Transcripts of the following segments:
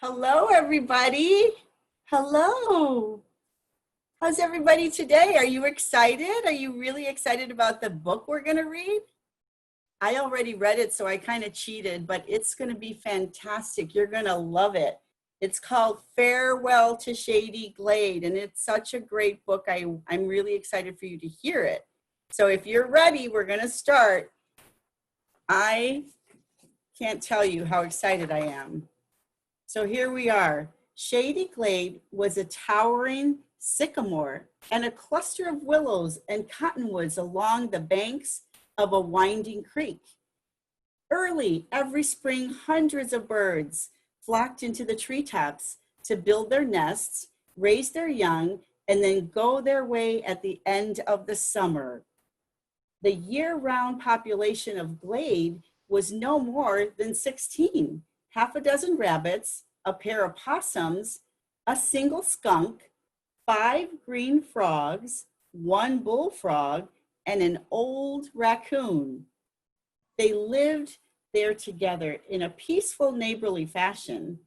Hello, everybody. Hello. How's everybody today? Are you excited? Are you really excited about the book we're going to read? I already read it, so I kind of cheated, but it's going to be fantastic. You're going to love it. It's called Farewell to Shady Glade, and it's such a great book. I'm really excited for you to hear it. So if you're ready, we're going to start. I can't tell you how excited I am. So here we are. Shady Glade was a towering sycamore and a cluster of willows and cottonwoods along the banks of a winding creek. Early every spring, hundreds of birds flocked into the treetops to build their nests, raise their young, and then go their way at the end of the summer. The year-round population of Glade was no more than 16. Half a dozen rabbits, a pair of possums, a single skunk, 5 green frogs, 1 bullfrog, and an old raccoon. They lived there together in a peaceful, neighborly fashion.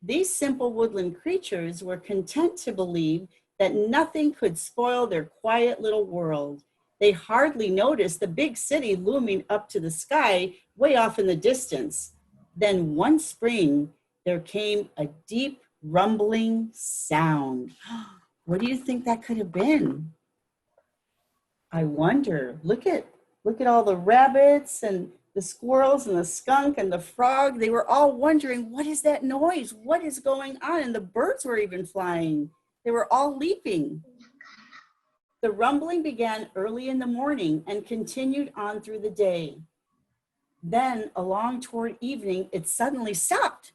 These simple woodland creatures were content to believe that nothing could spoil their quiet little world. They hardly noticed the big city looming up to the sky way off in the distance. Then one spring, there came a deep rumbling sound. What do you think that could have been? I wonder. Look at all the rabbits and the squirrels and the skunk and the frog. They were all wondering, what is that noise? What is going on? And the birds were even flying. They were all leaping. The rumbling began early in the morning and continued on through the day. Then, along toward evening, it suddenly stopped.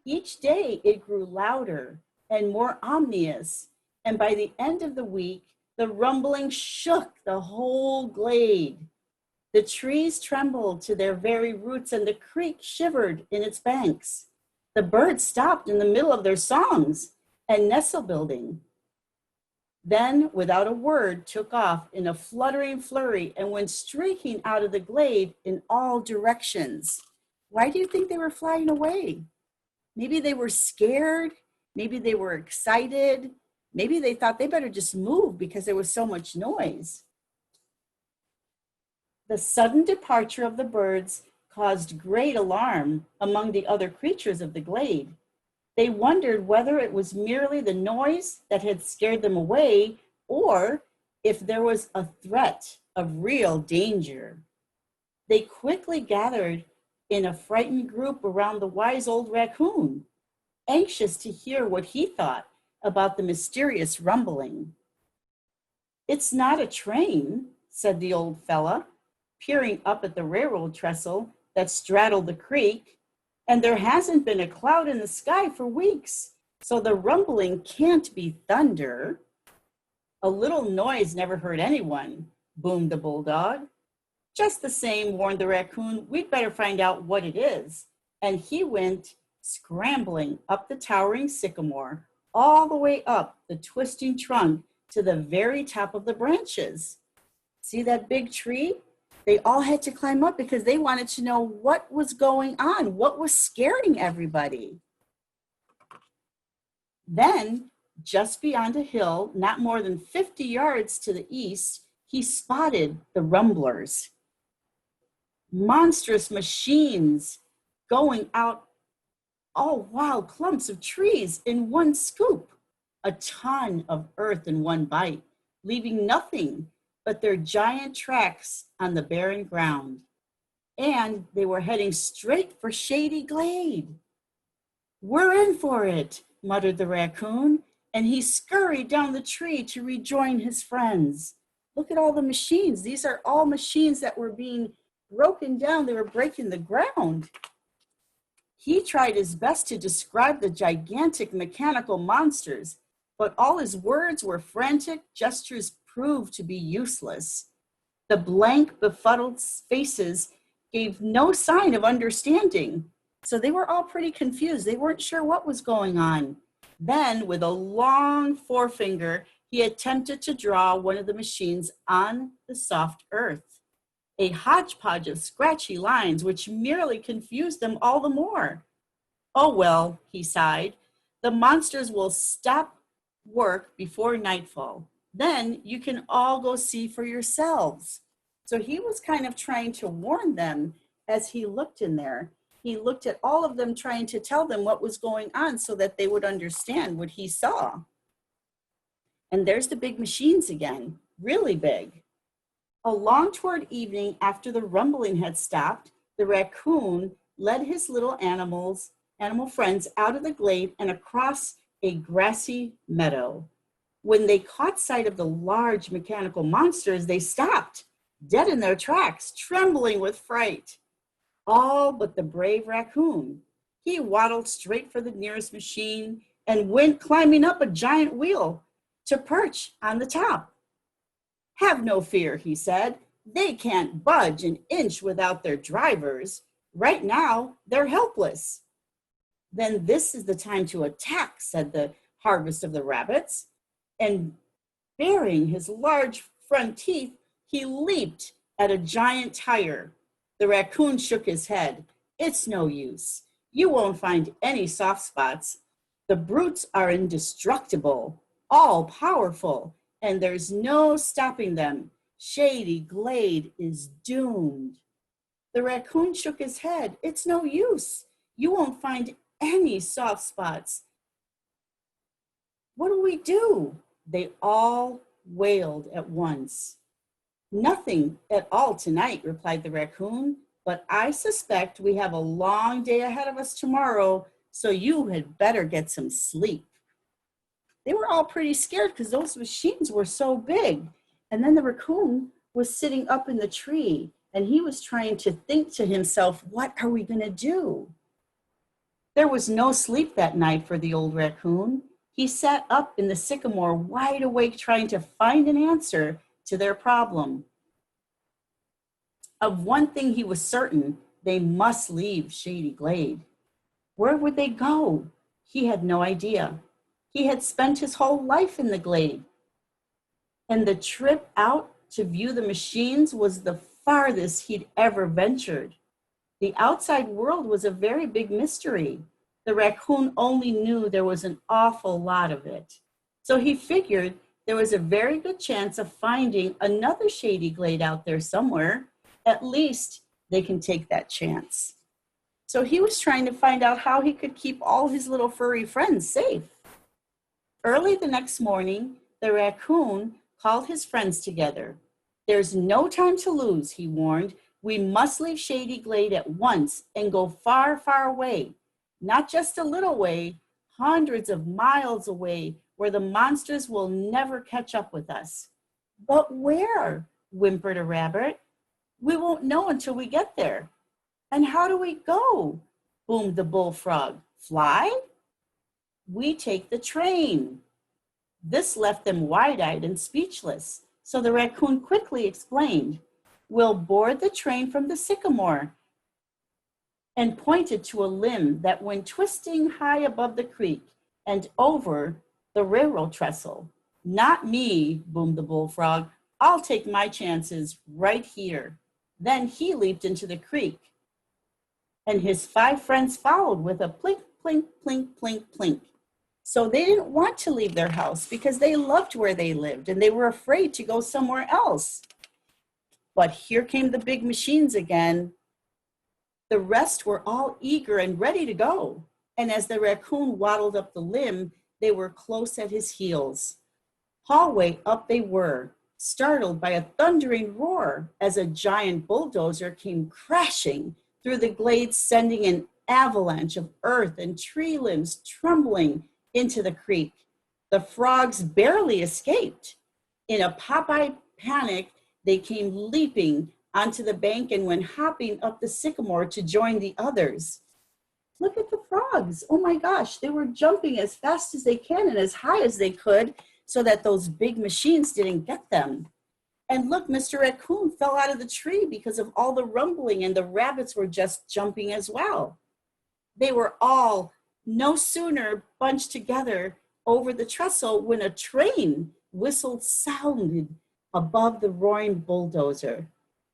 Each day, it grew louder and more ominous, and by the end of the week, the rumbling shook the whole glade. The trees trembled to their very roots, and the creek shivered in its banks. The birds stopped in the middle of their songs and nestle building. Then, without a word, took off in a fluttering flurry and went streaking out of the glade in all directions. Why do you think they were flying away? Maybe they were scared. Maybe they were excited. Maybe they thought they better just move because there was so much noise. The sudden departure of the birds caused great alarm among the other creatures of the glade. They wondered whether it was merely the noise that had scared them away or if there was a threat of real danger. They quickly gathered in a frightened group around the wise old raccoon, anxious to hear what he thought about the mysterious rumbling. "It's not a train," said the old fella, peering up at the railroad trestle that straddled the creek. "And there hasn't been a cloud in the sky for weeks, so the rumbling can't be thunder." "A little noise never hurt anyone," boomed the bulldog. "Just the same," warned the raccoon, "we'd better find out what it is." And he went scrambling up the towering sycamore, all the way up the twisting trunk to the very top of the branches. See that big tree? They all had to climb up because they wanted to know what was going on, what was scaring everybody. Then, just beyond a hill, not more than 50 yards to the east, he spotted the rumblers. Monstrous machines going out all wild clumps of trees in one scoop, a ton of earth in one bite, leaving nothing but their giant tracks on the barren ground. And they were heading straight for Shady Glade. "We're in for it," muttered the raccoon, and he scurried down the tree to rejoin his friends. Look at all the machines. These are all machines that were being broken down. They were breaking the ground. He tried his best to describe the gigantic mechanical monsters, but all his words were frantic gestures proved to be useless. The blank, befuddled faces gave no sign of understanding, so they were all pretty confused. They weren't sure what was going on. Then, with a long forefinger, he attempted to draw one of the machines on the soft earth, a hodgepodge of scratchy lines which merely confused them all the more. Oh, well, he sighed. The monsters will stop work before nightfall. Then you can all go see for yourselves. So he was kind of trying to warn them as he looked in there. He looked at all of them, trying to tell them what was going on so that they would understand what he saw. And there's the big machines again, really big. Along toward evening, after the rumbling had stopped, the raccoon led his little animal friends out of the glade and across a grassy meadow. When they caught sight of the large mechanical monsters, they stopped, dead in their tracks, trembling with fright. All but the brave raccoon. He waddled straight for the nearest machine and went climbing up a giant wheel to perch on the top. Have no fear, he said. They can't budge an inch without their drivers. Right now, they're helpless. Then this is the time to attack, said the harvest of the rabbits. And baring his large front teeth, he leaped at a giant tire. The raccoon shook his head. It's no use. You won't find any soft spots. The brutes are indestructible, all powerful, and there's no stopping them. Shady Glade is doomed. The raccoon shook his head. It's no use. You won't find any soft spots. What do we do? They all wailed at once. Nothing at all tonight, replied the raccoon, but I suspect we have a long day ahead of us tomorrow, so you had better get some sleep. They were all pretty scared because those machines were so big. And then the raccoon was sitting up in the tree and he was trying to think to himself, what are we going to do? There was no sleep that night for the old raccoon. He sat up in the sycamore, wide awake, trying to find an answer to their problem. Of one thing he was certain, they must leave Shady Glade. Where would they go? He had no idea. He had spent his whole life in the glade. And the trip out to view the machines was the farthest he'd ever ventured. The outside world was a very big mystery. The raccoon only knew there was an awful lot of it. So he figured there was a very good chance of finding another Shady Glade out there somewhere. At least they can take that chance. So he was trying to find out how he could keep all his little furry friends safe. Early the next morning, the raccoon called his friends together. There's no time to lose, he warned. We must leave Shady Glade at once and go far, far away. Not just a little way, hundreds of miles away, where the monsters will never catch up with us. But where? Whimpered a rabbit. We won't know until we get there. And how do we go? Boomed the bullfrog. Fly? We take the train. This left them wide-eyed and speechless. So the raccoon quickly explained, we'll board the train from the sycamore, and pointed to a limb that went twisting high above the creek and over the railroad trestle. Not me, boomed the bullfrog. I'll take my chances right here. Then he leaped into the creek, and his 5 friends followed with a plink, plink, plink, plink, plink. So they didn't want to leave their house because they loved where they lived and they were afraid to go somewhere else. But here came the big machines again. The rest were all eager and ready to go. And as the raccoon waddled up the limb, they were close at his heels. Hallway up they were, startled by a thundering roar as a giant bulldozer came crashing through the glade, sending an avalanche of earth and tree limbs trembling into the creek. The frogs barely escaped. In a Popeye panic, they came leaping onto the bank and went hopping up the sycamore to join the others. Look at the frogs. Oh my gosh, they were jumping as fast as they can and as high as they could so that those big machines didn't get them. And look, Mr. Raccoon fell out of the tree because of all the rumbling, and the rabbits were just jumping as well. They were all no sooner bunched together over the trestle when a train whistled sounded above the roaring bulldozer.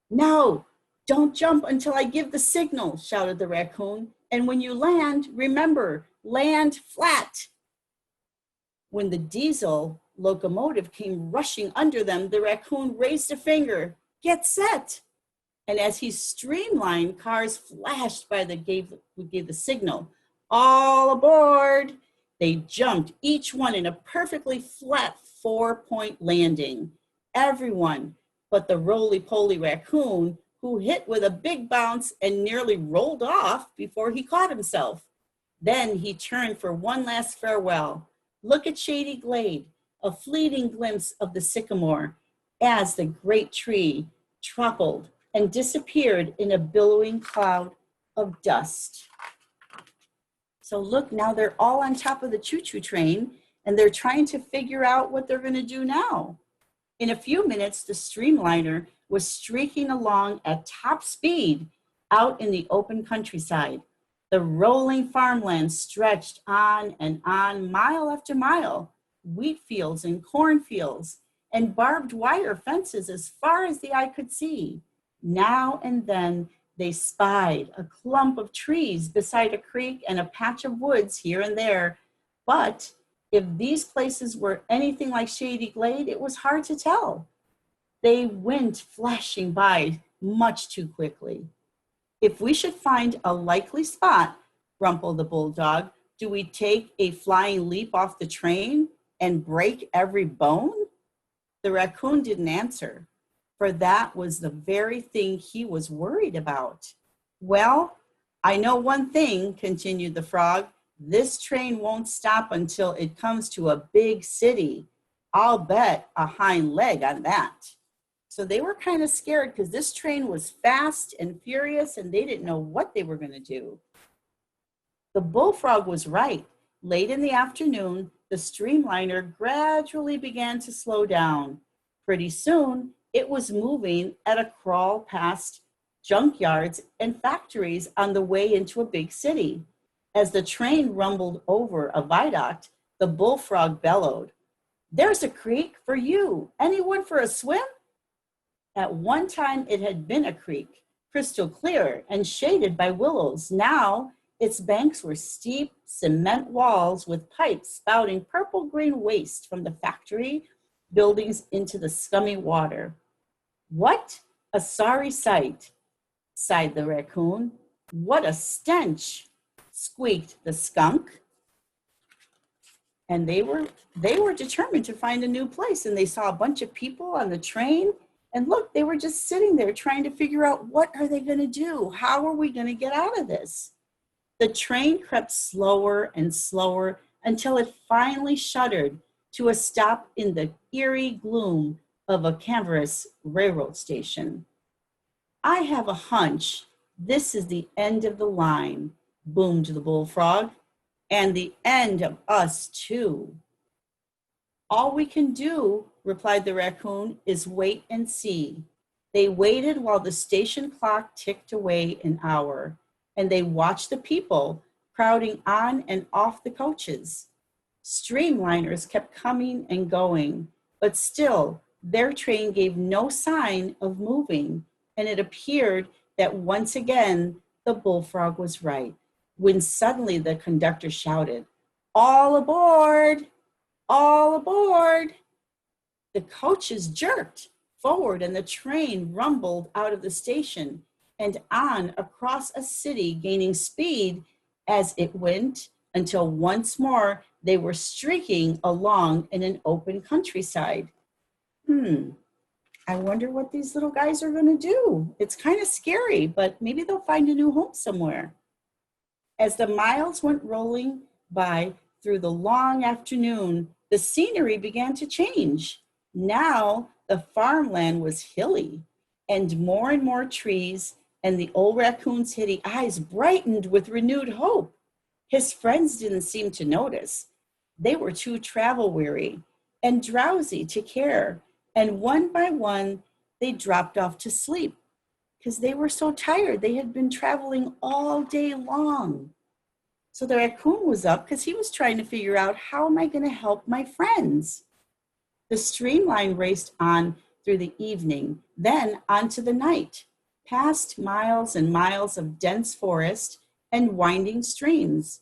No, don't jump until I give the signal, shouted the raccoon. And when you land, remember, land flat. When the diesel locomotive came rushing under them, the raccoon raised a finger. Get set. And as he streamlined, cars flashed by that gave the signal. All aboard. They jumped, each one in a perfectly flat 4-point landing. Everyone but the roly-poly raccoon, who hit with a big bounce and nearly rolled off before he caught himself. Then he turned for one last farewell. Look at Shady Glade, a fleeting glimpse of the sycamore as the great tree toppled and disappeared in a billowing cloud of dust. So look, now they're all on top of the choo-choo train and they're trying to figure out what they're going to do now. In a few minutes, the streamliner was streaking along at top speed out in the open countryside. The rolling farmland stretched on and on, mile after mile, wheat fields and cornfields, and barbed wire fences as far as the eye could see. Now and then they spied a clump of trees beside a creek and a patch of woods here and there. But if these places were anything like Shady Glade, it was hard to tell. They went flashing by much too quickly. If we should find a likely spot, grumbled the bulldog, do we take a flying leap off the train and break every bone? The raccoon didn't answer, for that was the very thing he was worried about. Well, I know one thing, continued the frog. This train won't stop until it comes to a big city. I'll bet a hind leg on that. So they were kind of scared because this train was fast and furious and they didn't know what they were going to do. The bullfrog was right. Late in the afternoon, the streamliner gradually began to slow down. Pretty soon, it was moving at a crawl past junkyards and factories on the way into a big city. As the train rumbled over a viaduct, the bullfrog bellowed, "There's a creek for you. Anyone for a swim?" At one time, it had been a creek, crystal clear and shaded by willows. Now, its banks were steep cement walls with pipes spouting purple-green waste from the factory buildings into the scummy water. "What a sorry sight," sighed the raccoon. "What a stench," squeaked the skunk. And they were determined to find a new place, and they saw a bunch of people on the train. And look, they were just sitting there trying to figure out, what are they going to do? How are we going to get out of this? The train crept slower and slower until it finally shuddered to a stop in the eerie gloom of a canvas railroad station. "I have a hunch this is the end of the line," boomed the bullfrog, "and the end of us too." "All we can do," replied the raccoon, "is wait and see." They waited while the station clock ticked away an hour, and they watched the people crowding on and off the coaches. Streamliners kept coming and going, but still their train gave no sign of moving, and it appeared that once again the bullfrog was right, when suddenly the conductor shouted, "All aboard! All aboard!" The coaches jerked forward and the train rumbled out of the station and on across a city, gaining speed as it went until once more they were streaking along in an open countryside. I wonder what these little guys are going to do. It's kind of scary, but maybe they'll find a new home somewhere. As the miles went rolling by through the long afternoon, the scenery began to change. Now the farmland was hilly, and more trees, and the old raccoon's hitty eyes brightened with renewed hope. His friends didn't seem to notice. They were too travel-weary and drowsy to care, and one by one, they dropped off to sleep because they were so tired. They had been traveling all day long. So the raccoon was up because he was trying to figure out, how am I going to help my friends? The streamline raced on through the evening, then onto the night, past miles and miles of dense forest and winding streams.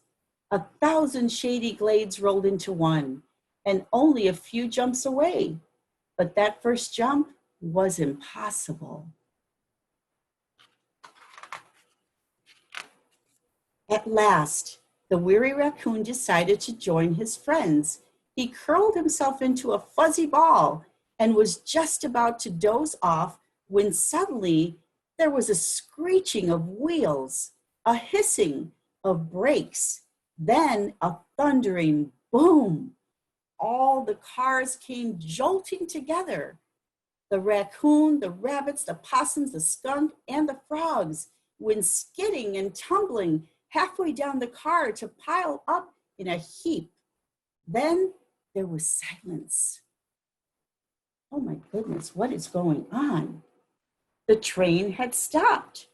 1,000 shady glades rolled into one, and only a few jumps away. But that first jump was impossible. At last, the weary raccoon decided to join his friends. He curled himself into a fuzzy ball and was just about to doze off when suddenly there was a screeching of wheels, a hissing of brakes, then a thundering boom. All the cars came jolting together. The raccoon, the rabbits, the possums, the skunk, and the frogs went skidding and tumbling halfway down the car to pile up in a heap. Then there was silence. Oh my goodness, what is going on? The train had stopped.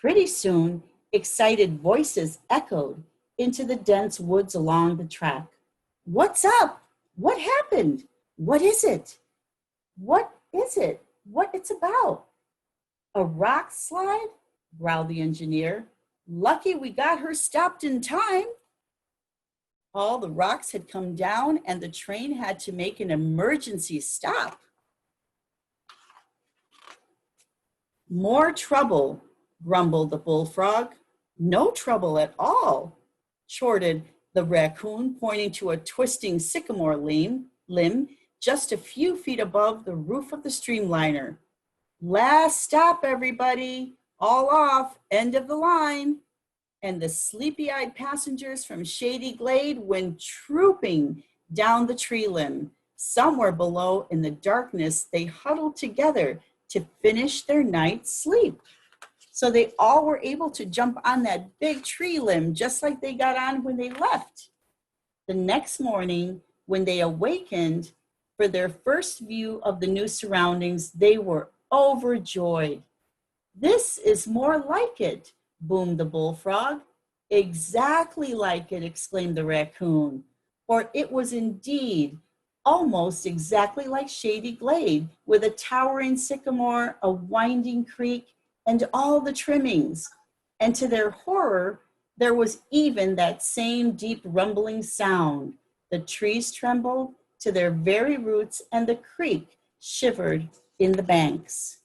Pretty soon, excited voices echoed into the dense woods along the track. What's up? What happened? What is it? What is it? What it's about? A rock slide? Growled the engineer. Lucky we got her stopped in time. All the rocks had come down and the train had to make an emergency stop. More trouble, grumbled the bullfrog. No trouble at all, chortled the raccoon, pointing to a twisting sycamore limb just a few feet above the roof of the streamliner. Last stop, everybody. All off, end of the line. And the sleepy-eyed passengers from Shady Glade went trooping down the tree limb. Somewhere below in the darkness, they huddled together to finish their night's sleep. So they all were able to jump on that big tree limb just like they got on when they left. The next morning, when they awakened for their first view of the new surroundings, they were overjoyed. This is more like it, boomed the bullfrog. Exactly like it, exclaimed the raccoon, for it was indeed almost exactly like Shady Glade, with a towering sycamore, a winding creek, and all the trimmings. And to their horror, there was even that same deep rumbling sound. The trees trembled to their very roots, and the creek shivered in the banks.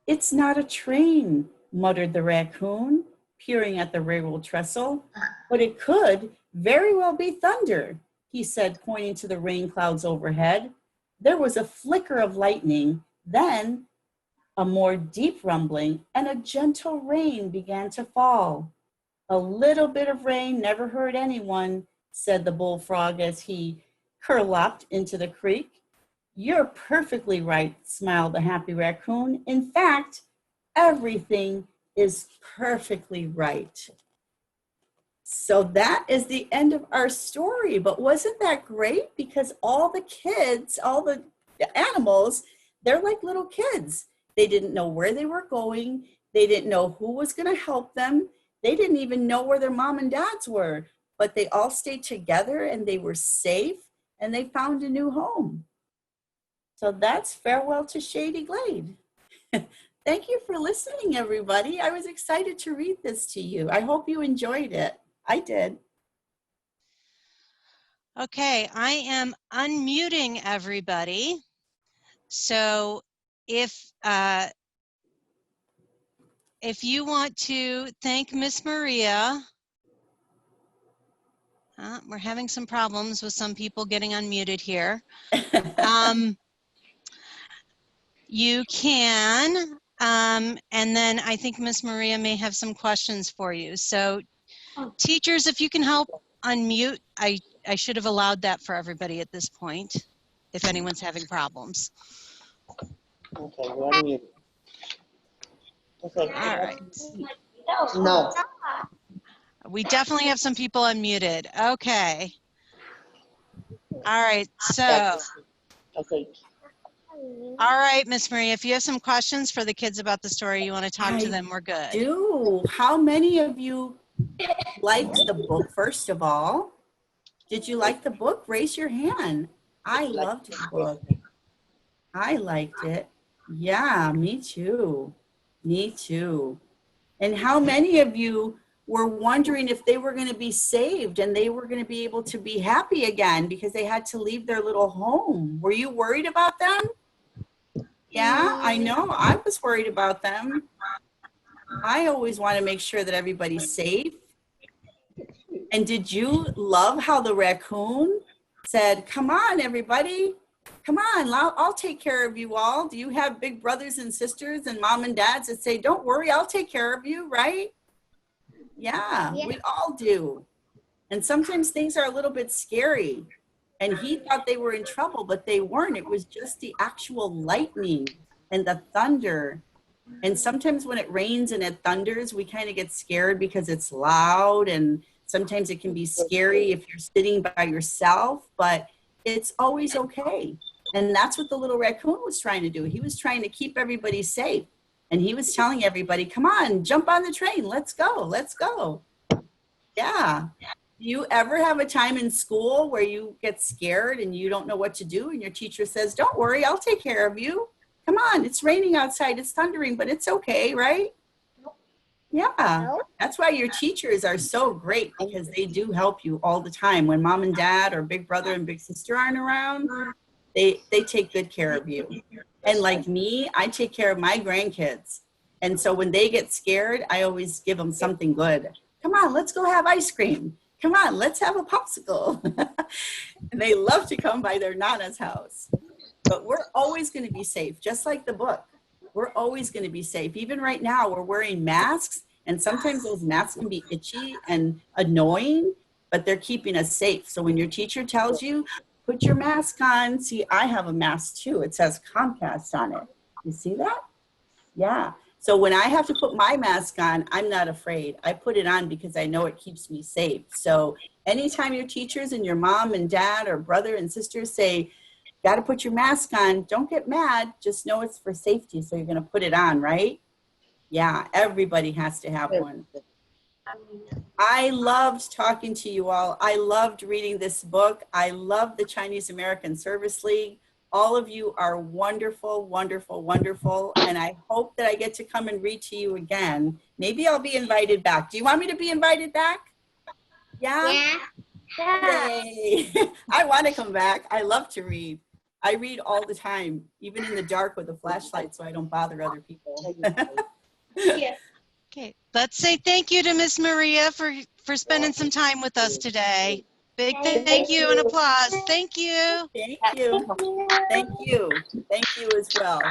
It's not a train, muttered the raccoon, peering at the railroad trestle, but it could very well be thunder, he said, pointing to the rain clouds overhead. There was a flicker of lightning, then a more deep rumbling, and a gentle rain began to fall. A little bit of rain never hurt anyone, said the bullfrog as he curlopped into the creek. You're perfectly right, smiled the happy raccoon. In fact, everything is perfectly right. So that is the end of our story. But wasn't that great? Because all the kids, all the animals, they're like little kids. They didn't know where they were going. They didn't know who was going to help them. They didn't even know where their mom and dads were. But they all stayed together and they were safe and they found a new home. So that's Farewell to Shady Glade. Thank you for listening, everybody. I was excited to read this to you. I hope you enjoyed it. I did. Okay, I am unmuting everybody. So if you want to thank Miss Maria, we're having some problems with some people getting unmuted here. You can, and then I think Miss Maria may have some questions for you. So teachers, if you can help unmute, I should have allowed that for everybody at this point, if anyone's having problems. Okay, we're unmuted. Okay. All right. No. We definitely have some people unmuted. Okay. All right, so. Okay. All right, Miss Maria, if you have some questions for the kids about the story, you want to talk to them, we're good. How many of you liked the book, first of all? Did you like the book? Raise your hand. I loved the book. I liked it. Yeah, me too. Me too. And how many of you were wondering if they were going to be saved and they were going to be able to be happy again because they had to leave their little home? Were you worried about them? Yeah, I know. I was worried about them. I always want to make sure that everybody's safe. And did you love how the raccoon said, come on, everybody, come on, I'll take care of you all. Do you have big brothers and sisters and mom and dads that say, don't worry, I'll take care of you, right? Yeah, we all do. And sometimes things are a little bit scary. And he thought they were in trouble, but they weren't. It was just the actual lightning and the thunder. And sometimes when it rains and it thunders, we kind of get scared because it's loud, and sometimes it can be scary if you're sitting by yourself, but it's always okay. And that's what the little raccoon was trying to do. He was trying to keep everybody safe. And he was telling everybody, come on, jump on the train. Let's go. Let's go. Yeah. Do you ever have a time in school where you get scared and you don't know what to do and your teacher says, don't worry, I'll take care of you. Come on, it's raining outside, it's thundering, but it's okay, right? Yeah, that's why your teachers are so great, because they do help you all the time. When mom and dad or big brother and big sister aren't around, they take good care of you. And like me, I take care of my grandkids. And so when they get scared, I always give them something good. Come on, let's go have ice cream. Come on, let's have a popsicle. And they love to come by their Nana's house. But we're always going to be safe, just like the book. We're always going to be safe. Even right now, we're wearing masks, and sometimes those masks can be itchy and annoying, but they're keeping us safe. So when your teacher tells you, put your mask on, see, I have a mask too. It says Comcast on it. You see that? Yeah. So when I have to put my mask on, I'm not afraid. I put it on because I know it keeps me safe. So anytime your teachers and your mom and dad or brother and sister say, got to put your mask on, don't get mad. Just know it's for safety. So you're going to put it on, right? Yeah, everybody has to have one. I loved talking to you all. I loved reading this book. I love the Chinese American Service League. All of you are wonderful, wonderful, wonderful. And I hope that I get to come and read to you again. Maybe I'll be invited back. Do you want me to be invited back? Yeah? Yay. I want to come back. I love to read. I read all the time, even in the dark with a flashlight, so I don't bother other people. Okay, let's say thank you to Miss Maria for spending some time with us today. Big thank you and applause. Thank you. Thank you. Thank you. Thank you as well.